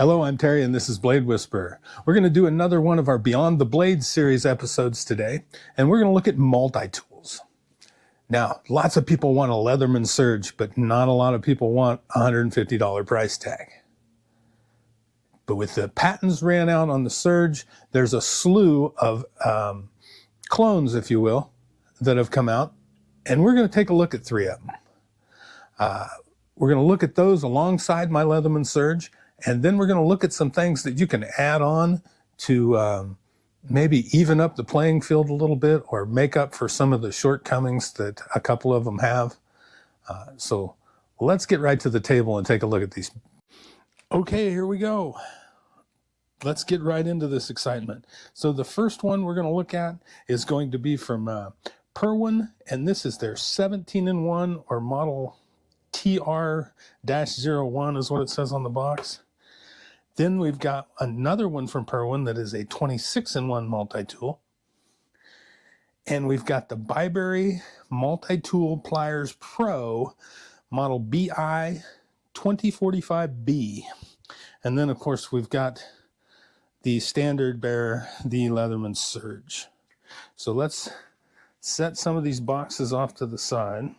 Hello, I'm Terry, and this is Blade Whisperer. We're going to do another one of our Beyond the Blade series episodes today, and we're going to look at multi-tools. Now, lots of people want a Leatherman Surge, but not a lot of people want a $150 price tag. But with the patents ran out on the Surge, there's a slew of clones, if you will, that have come out, and we're going to take a look at 3 of them. We're going to look at those alongside my Leatherman Surge, and then we're going to look at some things that you can add on to maybe even up the playing field a little bit or make up for some of the shortcomings that a couple of them have. So let's get right to the table and take a look at these. Okay, here we go. Let's get right into this excitement. So the first one we're going to look at is going to be from Perwin, and this is their 17-in-1 or model TR-01 is what it says on the box. Then we've got another one from Perwin that is a 26-in-1 multi-tool. And we've got the Bibury Multi-Tool Pliers Pro model BI2045B. And then, of course, we've got the standard bearer, the Leatherman Surge. So let's set some of these boxes off to the side.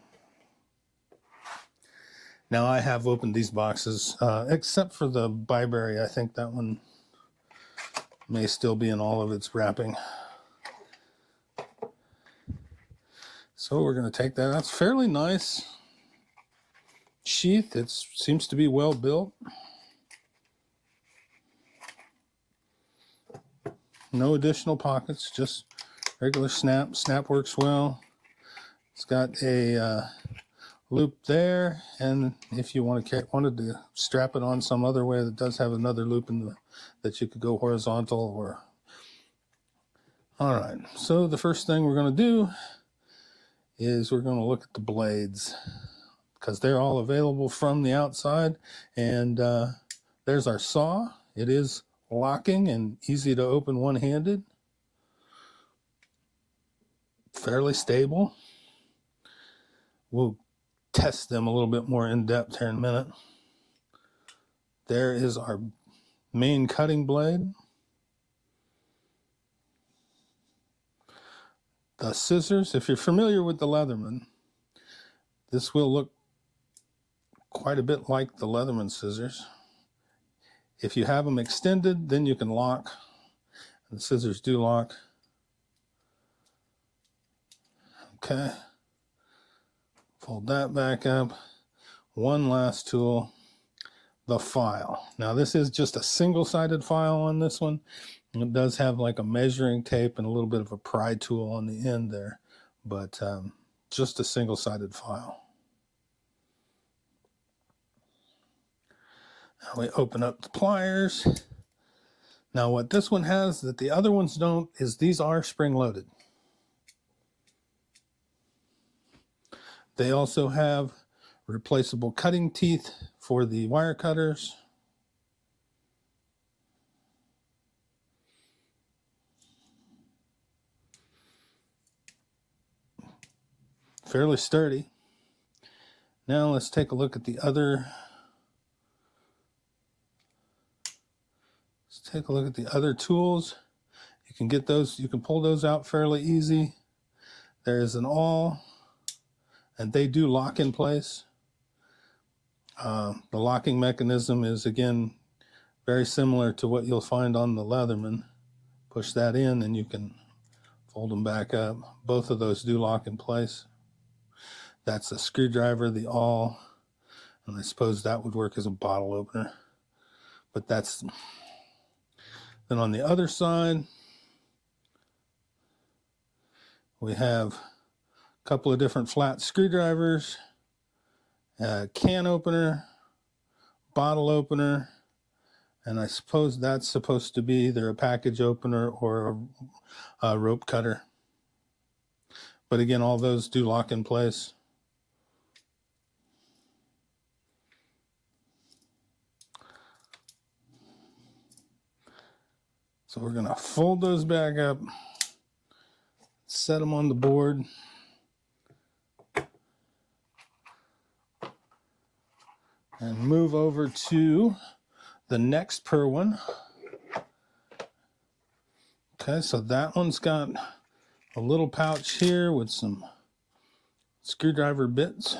Now I have opened these boxes, except for the Bilberry. I think that one may still be in all of its wrapping. So we're going to take that. That's fairly nice sheath. It seems to be well built. No additional pockets, just regular snap. Snap works well. It's got a loop there, and if you wanted to strap it on some other way, that does have another loop that you could go horizontal or. All right, so the first thing we're going to do is we're going to look at the blades because they're all available from the outside. And there's our saw. It is locking and easy to open one-handed. Fairly stable. We'll test them a little bit more in depth here in a minute. There is our main cutting blade. The scissors, if you're familiar with the Leatherman, this will look quite a bit like the Leatherman scissors. If you have them extended, then you can lock. The scissors do lock. Okay. Fold that back up. One last tool, the file. Now this is just a single-sided file on this one. It does have like a measuring tape and a little bit of a pry tool on the end there, but just a single-sided file. Now we open up the pliers. Now what this one has that the other ones don't is these are spring-loaded. They also have replaceable cutting teeth for the wire cutters. Fairly sturdy. Now let's take a look at the other. Let's take a look at the other tools. You can get those, you can pull those out fairly easy. There's an awl, and they do lock in place. The locking mechanism is, again, very similar to what you'll find on the Leatherman. Push that in and you can fold them back up. Both of those do lock in place. That's a screwdriver, the awl, and I suppose that would work as a bottle opener. But that's, then on the other side, we have a couple of different flat screwdrivers, a can opener, bottle opener, and I suppose that's supposed to be either a package opener or a rope cutter. But again, all those do lock in place. So we're going to fold those back up, set them on the board. And move over to the next Perwin. Okay, so that one's got a little pouch here with some screwdriver bits,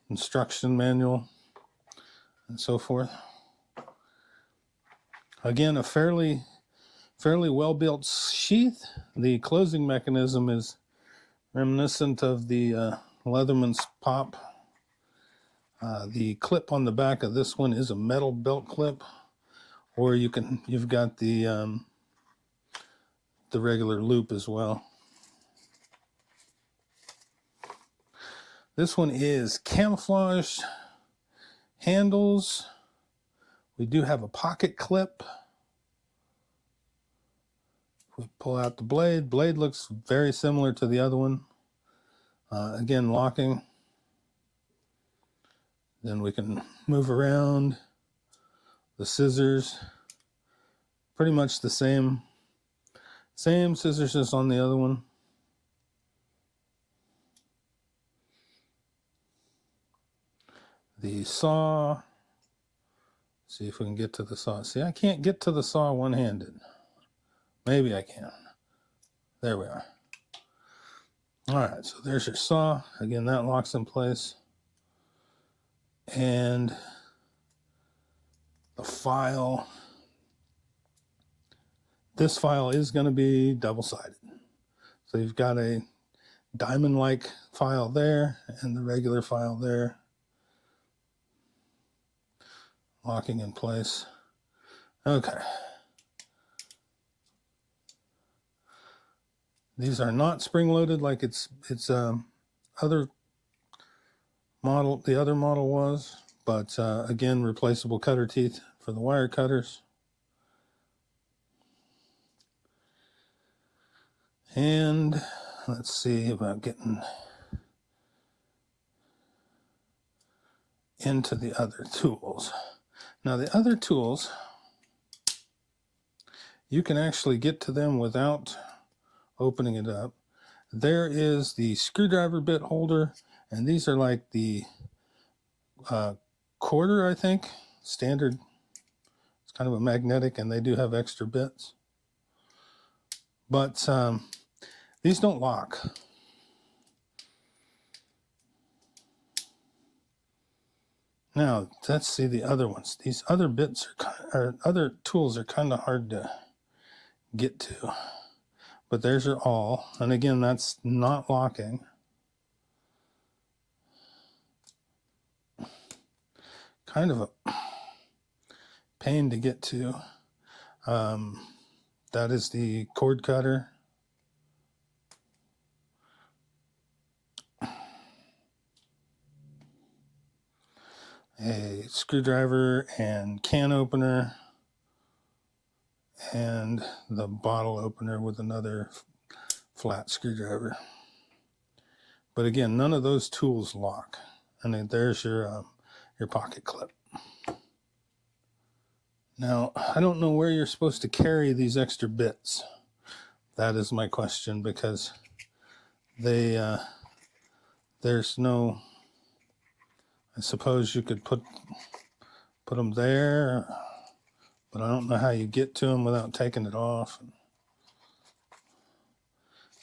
instruction manual, and so forth. Again, a fairly well-built sheath. The closing mechanism is reminiscent of the Leatherman's pop. The clip on the back of this one is a metal belt clip, or you've got the regular loop as well. This one is camouflage handles. We do have a pocket clip. We pull out the blade. Blade looks very similar to the other one. Again, locking. Then we can move around. The scissors, pretty much the same scissors as on the other one. The saw. See if we can get to the saw. See, I can't get to the saw one-handed. Maybe I can. There we are. All right, so there's your saw. Again, that locks in place. And the file. This file is going to be double-sided. So you've got a diamond-like file there and the regular file there. Locking in place. Okay. These are not spring-loaded like its other model. The other model was, but again, replaceable cutter teeth for the wire cutters. And let's see about getting into the other tools. Now, the other tools, you can actually get to them without opening it up. There is the screwdriver bit holder, and these are like the quarter, I think, standard. It's kind of a magnetic, and they do have extra bits. But these don't lock. Now, let's see the other ones. These other bits other tools are kind of hard to get to. But there's your awl. And again, that's not locking. Kind of a pain to get to. That is the cord cutter. A screwdriver and can opener, and the bottle opener with another flat screwdriver. But again, none of those tools lock. And then there's your pocket clip. Now, I don't know where you're supposed to carry these extra bits. That is my question, because they there's no. I suppose you could put them there, but I don't know how you get to them without taking it off.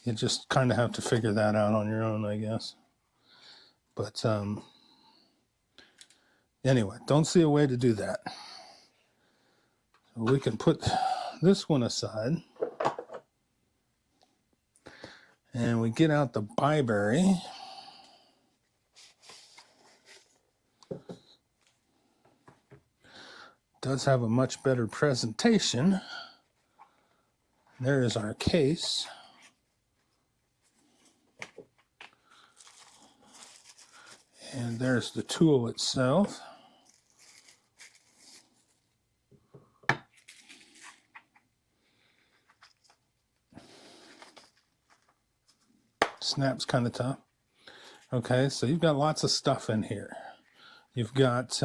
You just kind of have to figure that out on your own, I guess. But anyway, don't see a way to do that. So we can put this one aside, and we get out the Bilberry. Does have a much better presentation. There is our case. And there's the tool itself. Snaps kind of tough. Okay, so you've got lots of stuff in here. You've got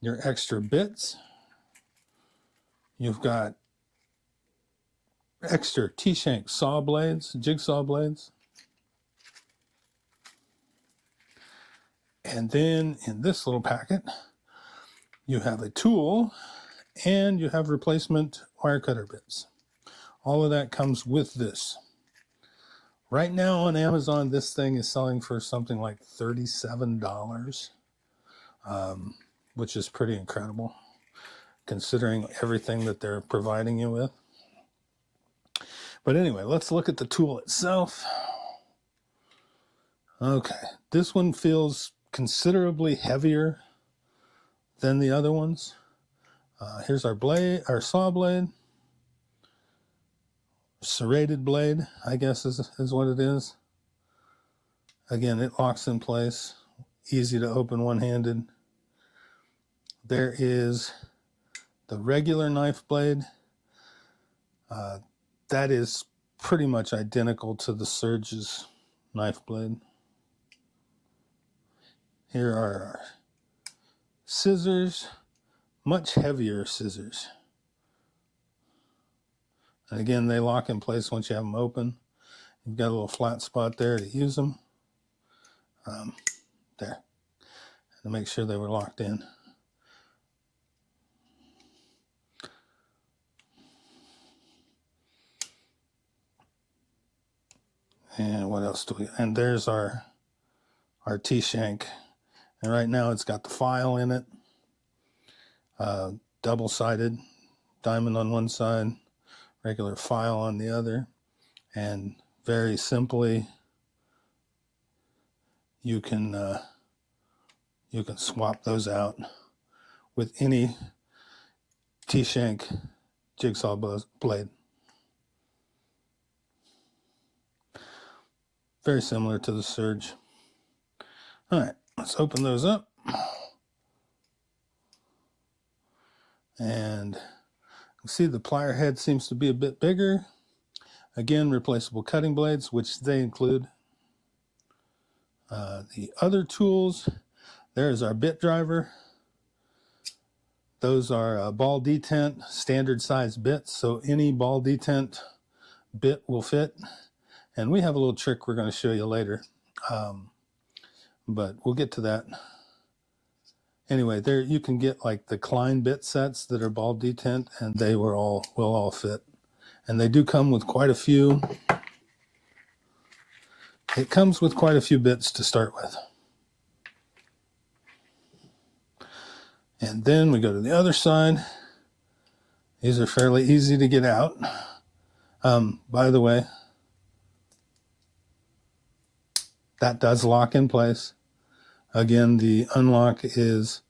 your extra bits. You've got extra T-Shank saw blades, jigsaw blades. And then in this little packet, you have a tool and you have replacement wire cutter bits. All of that comes with this. Right now on Amazon, this thing is selling for something like $37, which is pretty incredible considering everything that they're providing you with. But anyway, let's look at the tool itself. Okay, this one feels considerably heavier than the other ones. Here's our blade, our saw blade. Serrated blade, I guess is what it is. Again, it locks in place. Easy to open one-handed. There is the regular knife blade. That is pretty much identical to the Surge's knife blade. Here are our scissors, much heavier scissors. And again, they lock in place once you have them open. You've got a little flat spot there to use them. There, to make sure they were locked in. And what else do we, and there's our T-Shank. And right now it's got the file in it, double-sided, diamond on one side, regular file on the other. And very simply, you can swap those out with any T-Shank jigsaw blade. Very similar to the Surge. All right, let's open those up. And you see the plier head seems to be a bit bigger. Again, replaceable cutting blades, which they include. The other tools, there's our bit driver. Those are ball detent, standard size bits, so any ball detent bit will fit. And we have a little trick we're going to show you later, but we'll get to that. Anyway, there you can get like the Klein bit sets that are ball detent, and they will all fit. And they do come with quite a few. It comes with quite a few bits to start with. And then we go to the other side. These are fairly easy to get out. By the way, that does lock in place. Again, the unlock is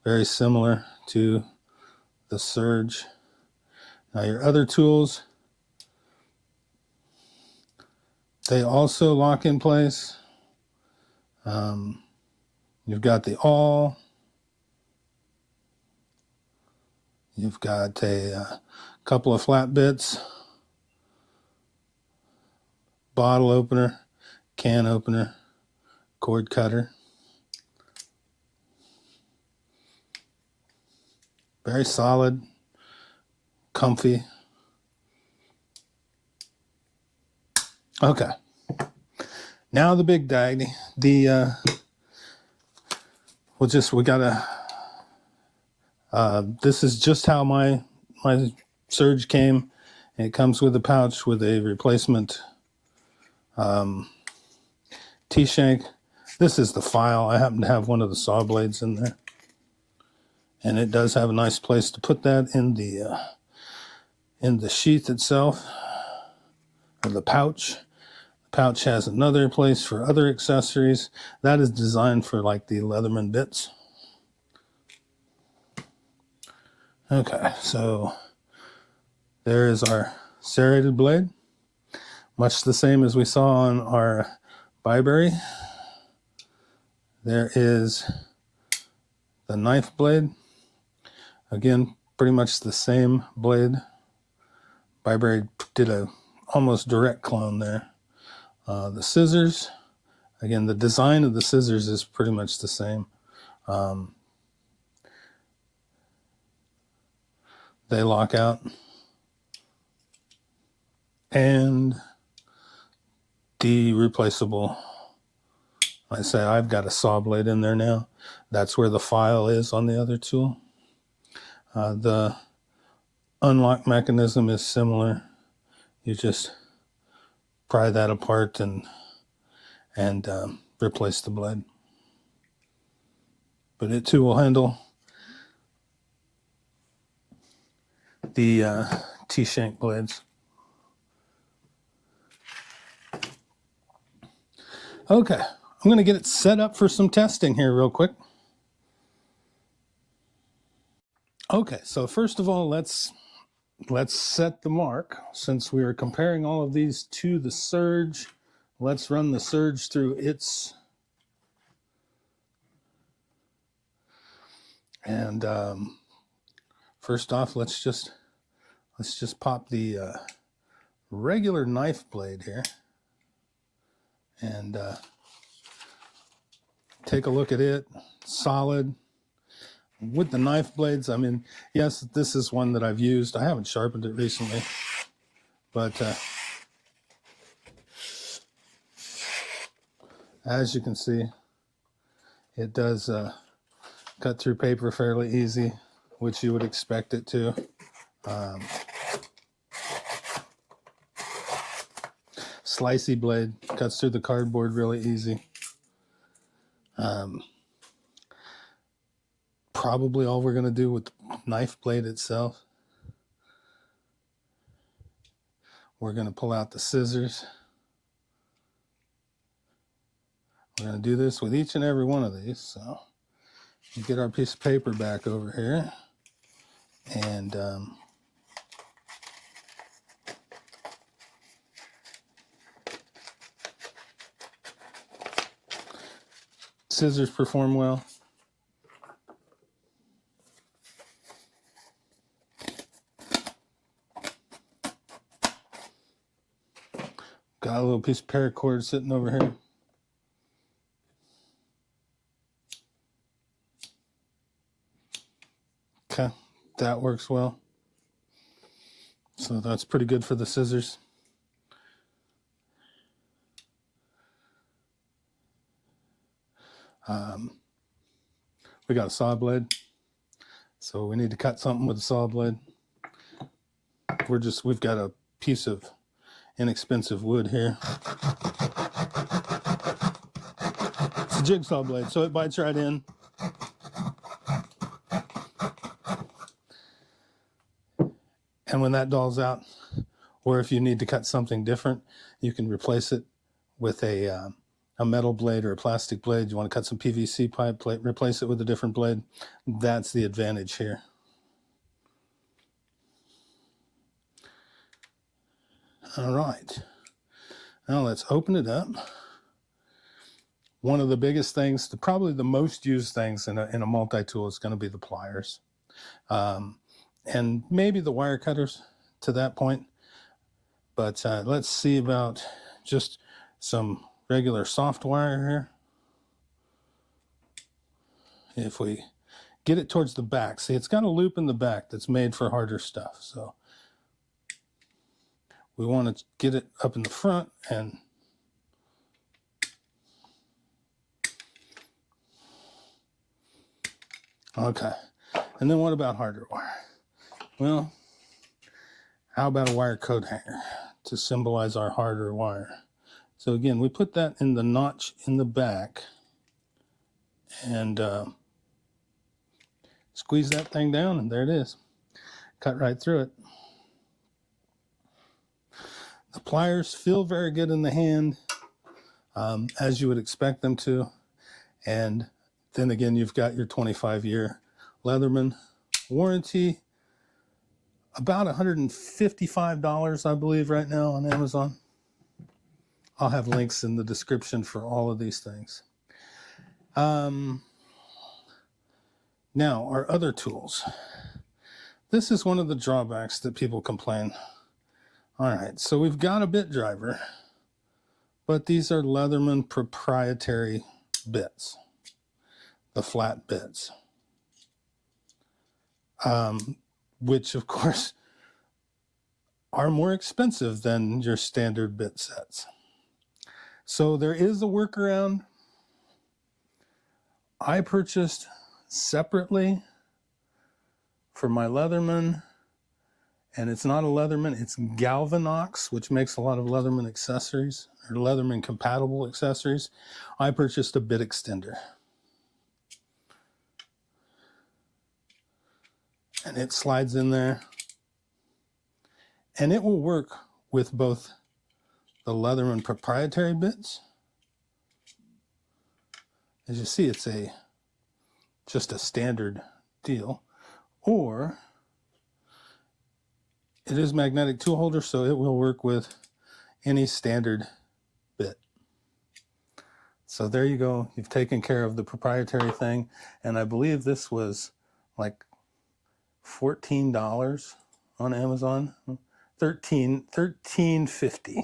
very similar to the Surge. Now your other tools, they also lock in place. You've got the awl. You've got a couple of flat bits, bottle opener, can opener, cord cutter. Very solid, comfy. Okay. Now the big dag. This is just how my Surge came. It comes with a pouch with a replacement T-Shank. This is the file. I happen to have one of the saw blades in there. And it does have a nice place to put that in the sheath itself, or the pouch. The pouch has another place for other accessories. That is designed for like the Leatherman bits. Okay, so there is our serrated blade, much the same as we saw on our Bilberry. There is the knife blade. Again, pretty much the same blade. Bilberry did a almost direct clone there. The scissors, again, the design of the scissors is pretty much the same. They lock out. And the replaceable I say I've got a saw blade in there now. That's where the file is on the other tool. The unlock mechanism is similar. You just pry that apart and replace the blade. But it too will handle the T-Shank blades. Okay, I'm going to get it set up for some testing here real quick. Okay, so first of all, let's set the mark. Since we are comparing all of these to the Surge, let's run the Surge through its. And first off, let's just pop the regular knife blade here and take a look at it. Solid. With the knife blades, I mean, yes, this is one that I've used. I haven't sharpened it recently, but as you can see, it does cut through paper fairly easy, which you would expect it to. Slicey blade cuts through the cardboard really easy. Probably all we're going to do with the knife blade itself. We're going to pull out the scissors. We're going to do this with each and every one of these. So we'll get our piece of paper back over here. And scissors perform well. Got a little piece of paracord sitting over here. Okay, that works well. So that's pretty good for the scissors. We got a saw blade, so we need to cut something with a saw blade. We've got a piece of inexpensive wood here. It's a jigsaw blade, so it bites right in. And when that dulls out, or if you need to cut something different, you can replace it with a metal blade or a plastic blade. You want to cut some PVC pipe, replace it with a different blade. That's the advantage here. All right. Now let's open it up. One of the biggest things, probably the most used things in a multi-tool is going to be the pliers. And maybe the wire cutters to that point. But let's see about just some regular soft wire here. If we get it towards the back, see, it's got a loop in the back that's made for harder stuff. So we want to get it up in the front and okay. And then what about harder wire? Well, how about a wire coat hanger to symbolize our harder wire? So again, we put that in the notch in the back and squeeze that thing down, and there it is. Cut right through it. The pliers feel very good in the hand, as you would expect them to. And then again, you've got your 25-year Leatherman warranty. About $155, I believe, right now on Amazon. I'll have links in the description for all of these things. Now, our other tools. This is one of the drawbacks that people complain. All right, so we've got a bit driver, but these are Leatherman proprietary bits, the flat bits, which of course are more expensive than your standard bit sets. So there is a workaround. I purchased separately for my Leatherman, and it's not a Leatherman, it's Galvanox, which makes a lot of Leatherman accessories, or Leatherman compatible accessories. I purchased a bit extender. And it slides in there. And it will work with both the Leatherman proprietary bits. As you see, it's just a standard deal. Or it is magnetic tool holder, so it will work with any standard bit. So there you go. You've taken care of the proprietary thing. And I believe this was like $14 on Amazon. $13.50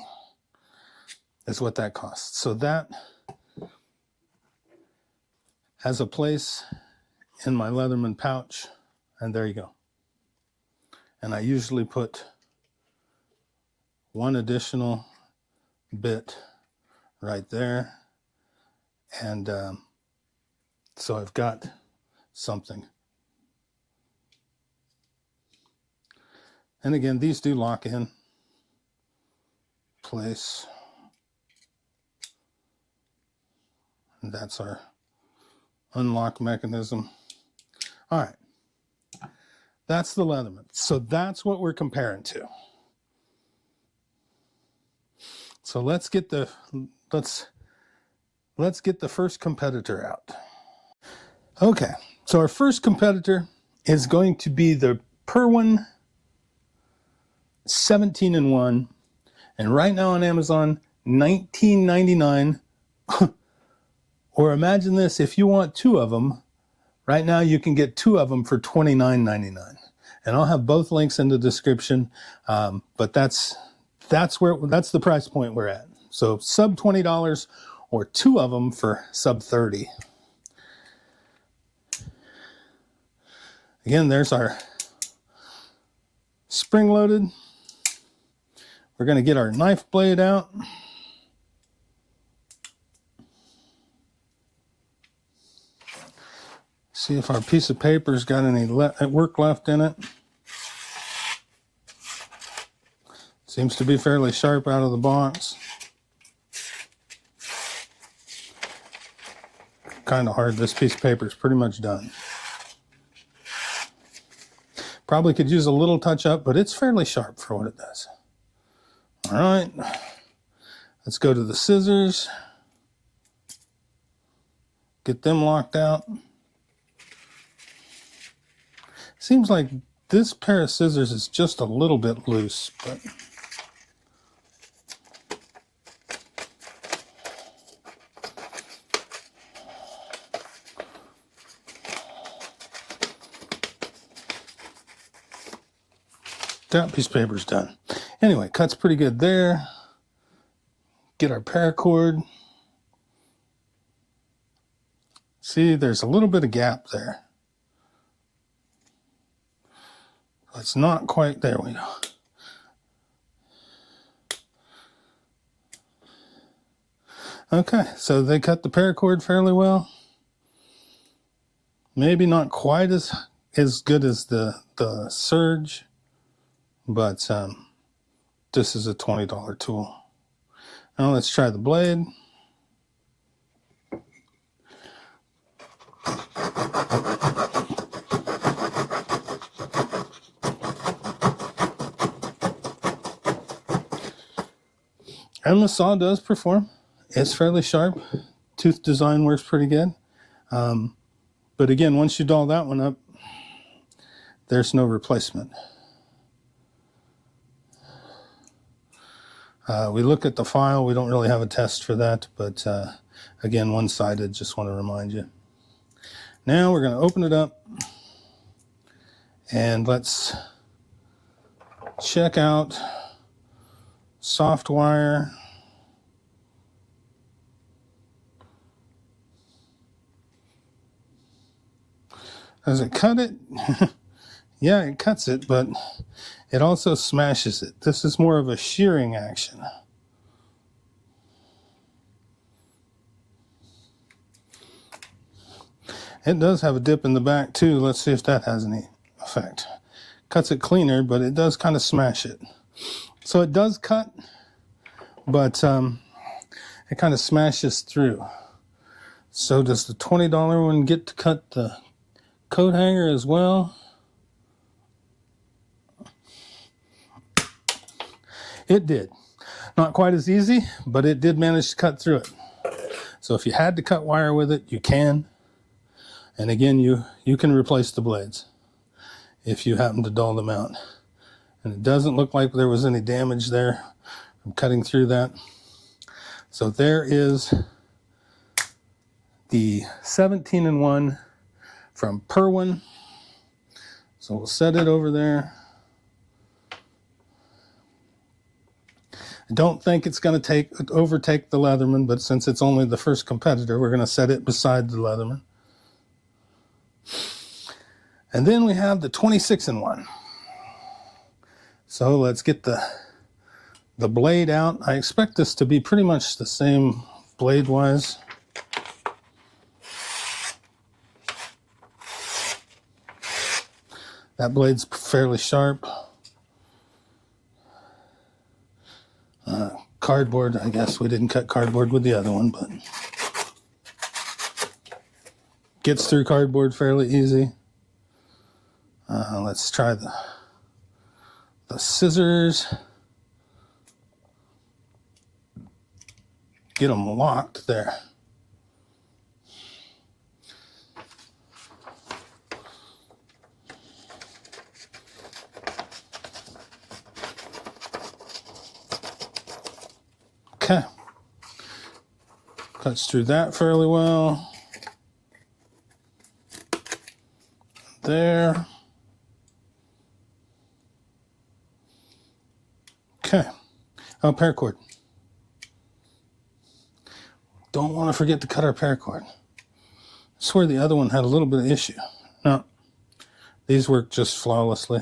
is what that costs. So that has a place in my Leatherman pouch, and there you go. And I usually put one additional bit right there, and so I've got something. And again, these do lock in place. And that's our unlock mechanism. All right. That's the Leatherman. So that's what we're comparing to. So let's get the first competitor out. Okay. So our first competitor is going to be the Perwin 17-in-1, and right now on Amazon, $19.99. Or imagine this, if you want two of them, right now you can get two of them for $29.99. And I'll have both links in the description, but that's the price point we're at. So sub $20 or two of them for sub $30. Again, there's our spring-loaded. We're going to get our knife blade out. See if our piece of paper's got any work left in it. Seems to be fairly sharp out of the box. Kind of hard. This piece of paper is pretty much done. Probably could use a little touch up, but it's fairly sharp for what it does. All right. Let's go to the scissors. Get them locked out. Seems like this pair of scissors is just a little bit loose, but that piece of paper's done. Anyway, cuts pretty good there. Get our paracord. See, there's a little bit of gap there. It's not quite, there we go. Okay, so they cut the paracord fairly well. Maybe not quite as good as the Surge, but this is a $20 tool. Now let's try the blade. And the saw does perform. It's fairly sharp. Tooth design works pretty good. But again, once you doll that one up, there's no replacement. We look at the file. We don't really have a test for that, but again, one-sided, just want to remind you. Now we're going to open it up, and let's check out soft wire. Does it cut it? Yeah, it cuts it, but it also smashes it. This is more of a shearing action. It does have a dip in the back too. Let's see if that has any effect. Cuts it cleaner, but it does kind of smash it. So it does cut, but it kind of smashes through. So does the $20 one get to cut the coat hanger as well? It did. Not quite as easy, but it did manage to cut through it. So if you had to cut wire with it, you can. And again, you can replace the blades if you happen to dull them out. And it doesn't look like there was any damage there from cutting through that. So there is the 17-in-1 from Perwin. So we'll set it over there. I don't think it's going to overtake the Leatherman, but since it's only the first competitor, we're going to set it beside the Leatherman. And then we have the 26-in-1. So let's get the blade out. I expect this to be pretty much the same blade-wise. That blade's fairly sharp. Cardboard, I guess we didn't cut cardboard with the other one, but gets through cardboard fairly easy. Let's try the scissors. Get them locked there. Okay. Cuts through that fairly well. There. Okay. Oh, paracord. Don't want to forget to cut our paracord. I swear the other one had a little bit of issue. No, these work just flawlessly.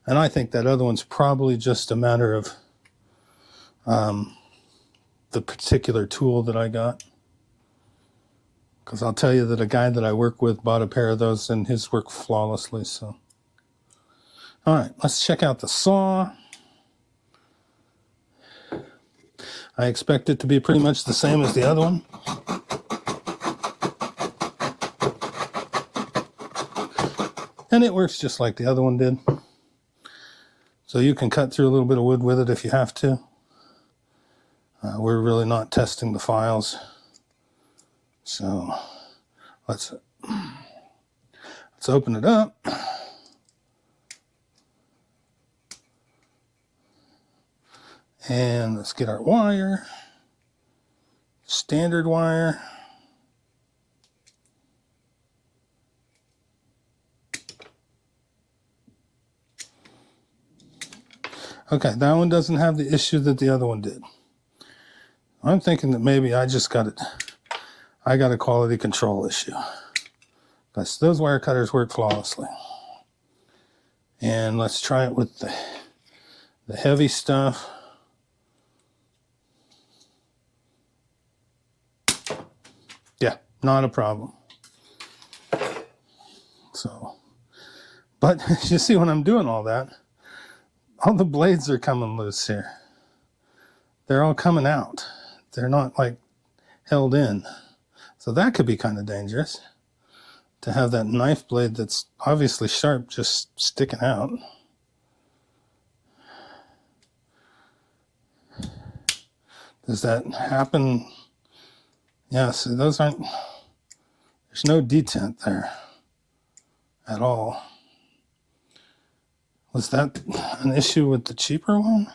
And I think that other one's probably just a matter of the particular tool that I got. Because I'll tell you that a guy that I work with bought a pair of those and his worked flawlessly. So, all right, let's check out the saw. I expect it to be pretty much the same as the other one. And it works just like the other one did. So you can cut through a little bit of wood with it if you have to. We're really not testing the files. So let's open it up. And let's get our wire. Standard wire. Okay, that one doesn't have the issue that the other one did. I'm thinking that maybe I got a quality control issue. Because those wire cutters work flawlessly. And let's try it with the heavy stuff. Yeah, not a problem. So, but you see when I'm doing all that, all the blades are coming loose here. They're all coming out. They're not like held in. So that could be kind of dangerous, to have that knife blade that's obviously sharp just sticking out. Does that happen? Yeah, see, those aren't, there's no detent there at all. Was that an issue with the cheaper one?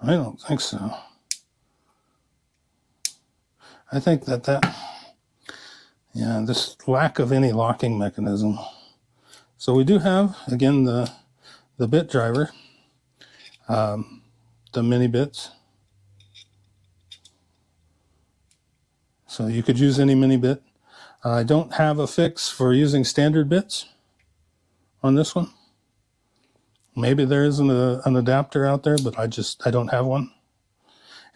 I don't think so. I think yeah, this lack of any locking mechanism. So we do have, again, the bit driver, the mini bits. So you could use any mini bit. I don't have a fix for using standard bits on this one. Maybe there is an adapter out there, but I don't have one.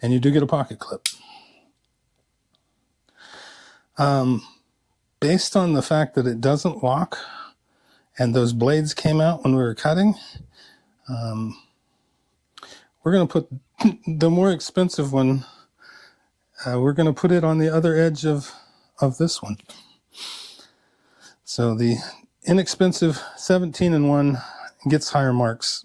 And you do get a pocket clip. Based on the fact that it doesn't lock and those blades came out when we were cutting, we're going to put the more expensive one, we're going to put it on the other edge of this one. So the inexpensive 17-in-1 gets higher marks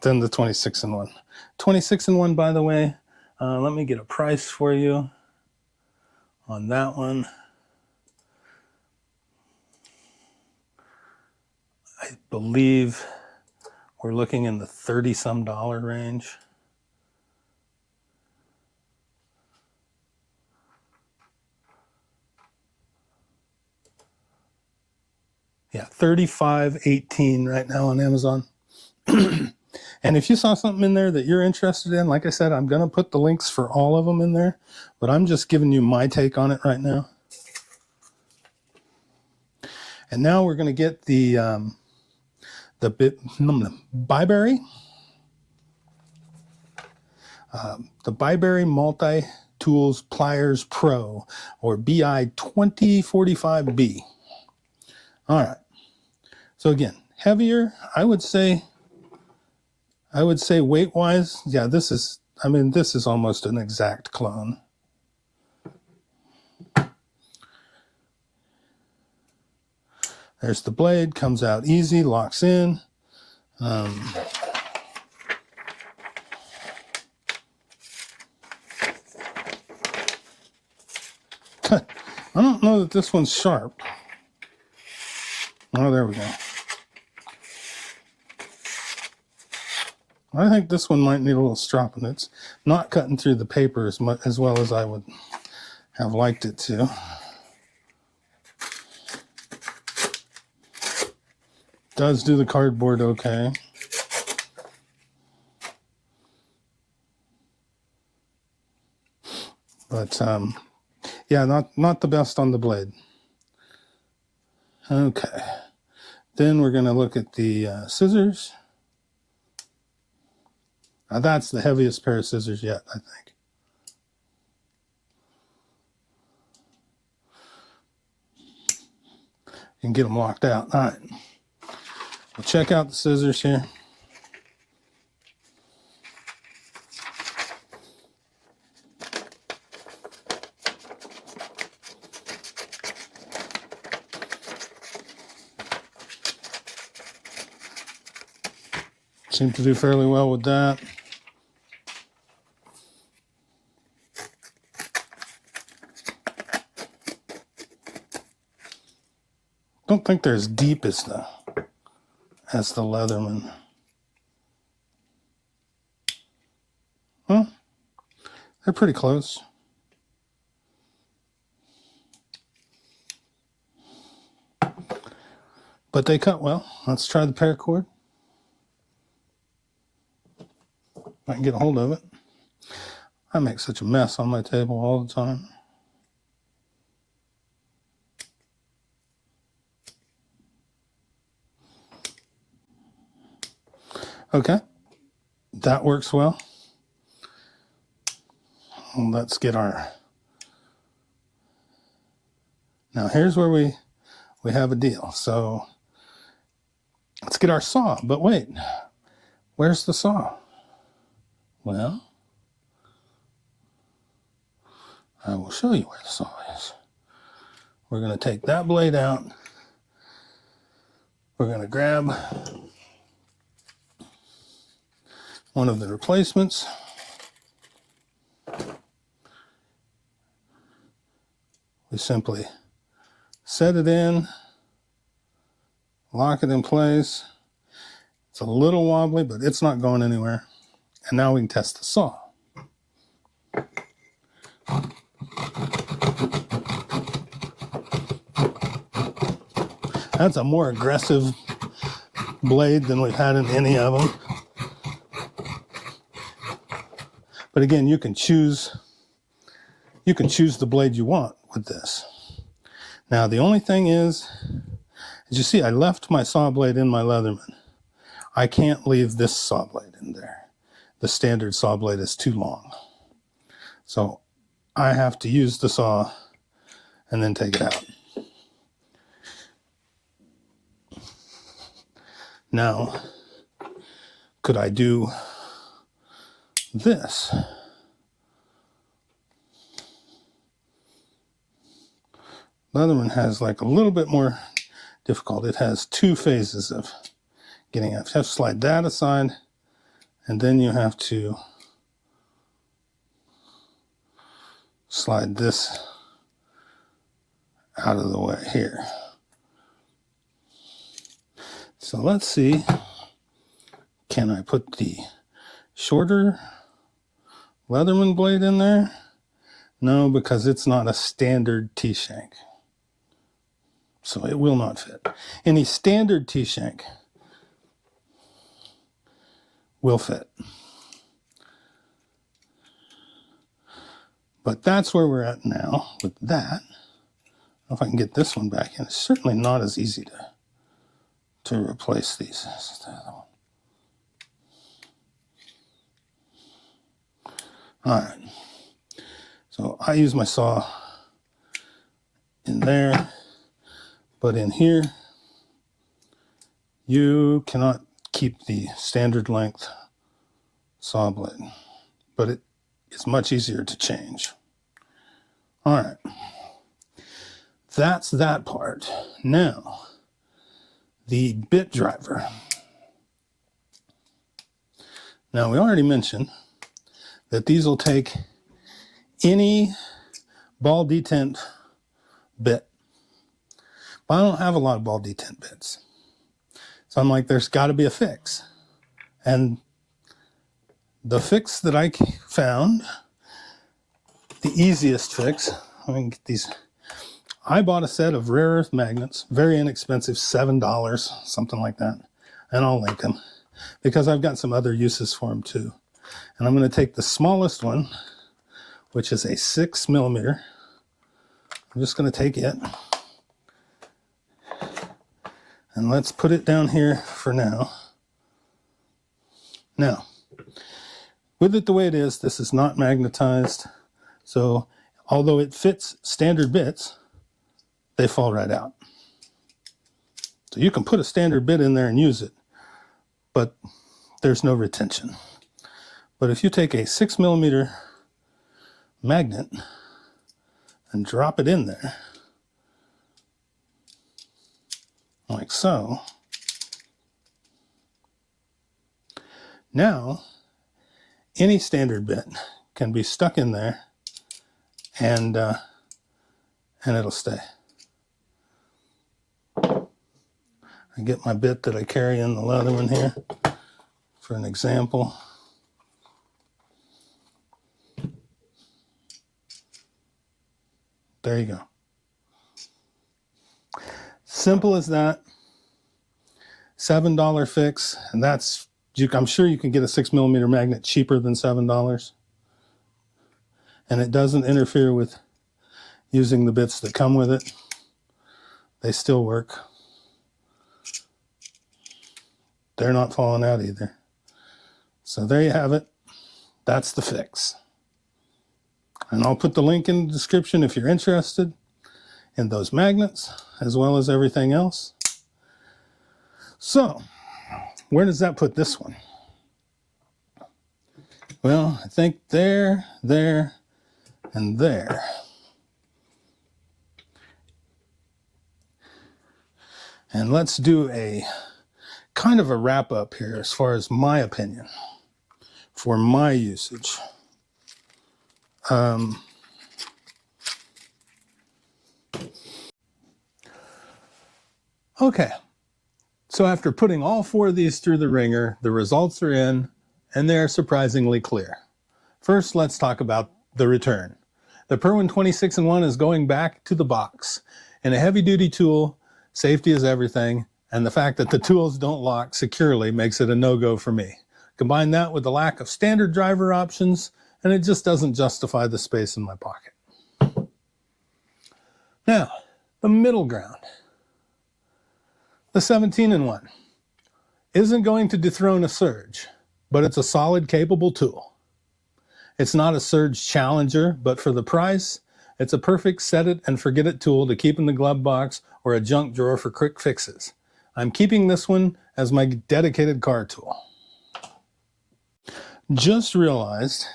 than the 26-in-1. 26-in-1, by the way, let me get a price for you on that one. I believe we're looking in the $30-some range. Yeah, $35.18 right now on Amazon. And if you saw something in there that you're interested in, like I said, I'm going to put the links for all of them in there, but I'm just giving you my take on it right now. And now we're going to get the Bibury. The Bilberry Multi-Tools Pliers Pro, or BI2045B. All right. So again, heavier, I would say weight-wise, yeah, this is almost an exact clone. There's the blade, comes out easy, locks in. I don't know that this one's sharp. Oh, there we go. I think this one might need a little stropping. It's not cutting through the paper as well as I would have liked it to. Does do the cardboard okay. But yeah, not the best on the blade. Okay. Then we're going to look at the scissors. Now that's the heaviest pair of scissors yet, I think. You can get them locked out. All right. We'll check out the scissors here. Seem to do fairly well with that. Don't think they're as deep as the Leatherman. Well, they're pretty close. But they cut well. Let's try the paracord. I can get a hold of it. I make such a mess on my table all the time. Okay, that works well. Let's get our... Now here's where we have a deal. So let's get our saw. But wait, where's the saw? Well, I will show you where the saw is. We're going to take that blade out. We're going to grab one of the replacements. We simply set it in, lock it in place. It's a little wobbly, but it's not going anywhere. And now we can test the saw. That's a more aggressive blade than we've had in any of them. But again, you can choose the blade you want with this. Now the only thing is, as you see, I left my saw blade in my Leatherman. I can't leave this saw blade in there. The standard saw blade is too long. So I have to use the saw and then take it out. Now, could I do this? Leatherman has like a little bit more difficult. It has two phases of getting out. You have to slide that aside, and then you have to slide this out of the way here. So let's see, can I put the shorter Leatherman blade in there? No, because it's not a standard T-Shank. So it will not fit. Any standard T-Shank will fit. But that's where we're at now with that. If I can get this one back in, it's certainly not as easy to replace these. This is the other one. All right. So I use my saw in there, but in here, you cannot keep the standard length saw blade, but it is much easier to change. All right. That's that part. Now, the bit driver. Now, we already mentioned that these will take any ball detent bit. But I don't have a lot of ball detent bits. So I'm like, there's got to be a fix. And the fix that I found, the easiest fix, let me get these. I bought a set of rare earth magnets, very inexpensive, $7, something like that. And I'll link them because I've got some other uses for them too. And I'm going to take the smallest one, which is a 6mm. I'm just going to take it. And let's put it down here for now. Now, with it the way it is, this is not magnetized. So although it fits standard bits, they fall right out. So you can put a standard bit in there and use it, but there's no retention. But if you take a 6mm magnet and drop it in there, like so, now any standard bit can be stuck in there and it'll stay. I get my bit that I carry in the Leatherman here for an example. There you go. Simple as that. $7 fix, and that's, I'm sure you can get a 6mm magnet cheaper than $7. And it doesn't interfere with using the bits that come with it. They still work. They're not falling out either. So there you have it. That's the fix. And I'll put the link in the description if you're interested in those magnets, as well as everything else. So, where does that put this one? Well, I think there, and there. And let's do a kind of a wrap up here as far as my opinion for my usage. Okay, so after putting all four of these through the ringer, the results are in, and they're surprisingly clear. First, let's talk about the return. The Perwin 26-in-1 is going back to the box. In a heavy-duty tool, safety is everything, and the fact that the tools don't lock securely makes it a no-go for me. Combine that with the lack of standard driver options, and it just doesn't justify the space in my pocket. Now, the middle ground. The 17-in-1 isn't going to dethrone a Surge, but it's a solid, capable tool. It's not a Surge challenger, but for the price, It's a perfect set it and forget it tool to keep in the glove box or a junk drawer for quick fixes. I'm keeping this one as my dedicated car tool. Just realized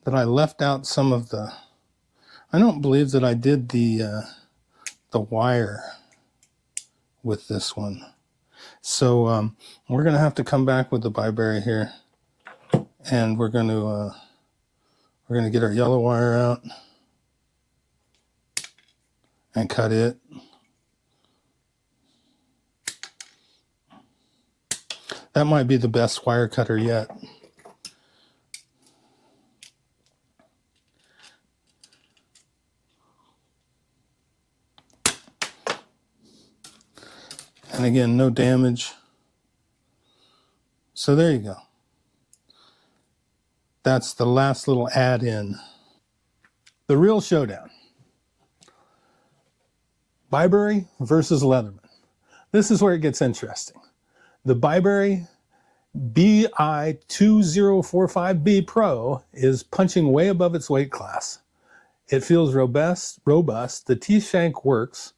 that I left out some of the, I don't believe that I did the wire with this one. So we're going to have to come back with the Bilberry here, and we're going to get our yellow wire out and cut it. That might be the best wire cutter yet. And again, no damage. So there you go. That's the last little add-in. The real showdown. Bibury versus Leatherman. This is where it gets interesting. The Bibury BI2045B Pro is punching way above its weight class. It feels robust. The T-Shank works.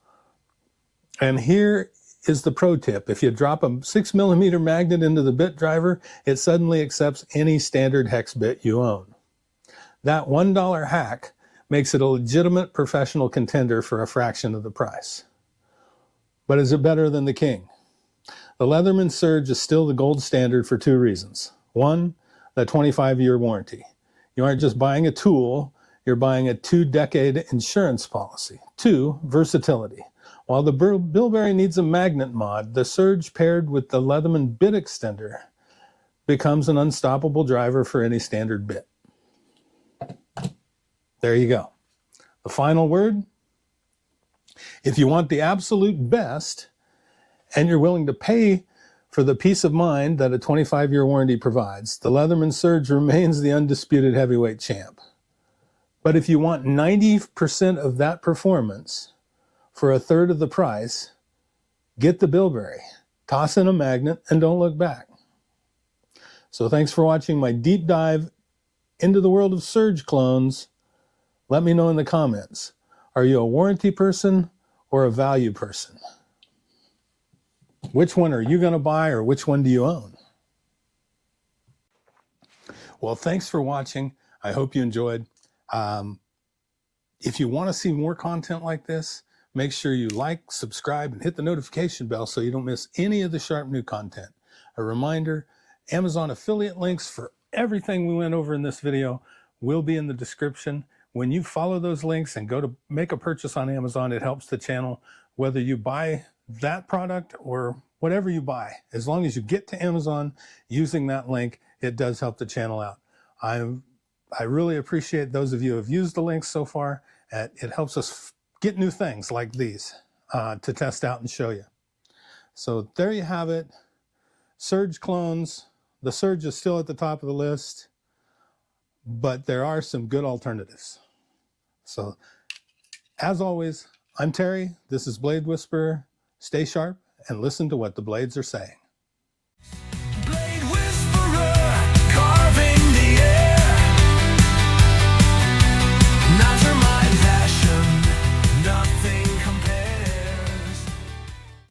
And here is the pro tip. If you drop a 6mm magnet into the bit driver, it suddenly accepts any standard hex bit you own. That $1 hack makes it a legitimate professional contender for a fraction of the price. But is it better than the King? The Leatherman Surge is still the gold standard for two reasons. One, the 25-year warranty. You aren't just buying a tool, you're buying a 2-decade insurance policy. Two, versatility. While the Bilberry needs a magnet mod, the Surge paired with the Leatherman bit extender becomes an unstoppable driver for any standard bit. There you go. The final word. If you want the absolute best and you're willing to pay for the peace of mind that a 25-year warranty provides, the Leatherman Surge remains the undisputed heavyweight champ. But if you want 90% of that performance for a third of the price, get the Bilberry. Toss in a magnet and don't look back. So thanks for watching my deep dive into the world of Surge clones. Let me know in the comments. Are you a warranty person or a value person? Which one are you going to buy, or which one do you own? Well, thanks for watching. I hope you enjoyed. If you want to see more content like this, make sure you like, subscribe, and hit the notification bell so you don't miss any of the sharp new content. A reminder, Amazon affiliate links for everything we went over in this video will be in the description. When you follow those links and go to make a purchase on Amazon, it helps the channel, whether you buy that product or whatever you buy. As long as you get to Amazon using that link, it does help the channel out. I really appreciate those of you who have used the links so far. It helps us get new things like these to test out and show you. So there you have it. Surge clones. The Surge is still at the top of the list, but there are some good alternatives. So as always, I'm Terry. This is Blade Whisperer. Stay sharp and listen to what the blades are saying.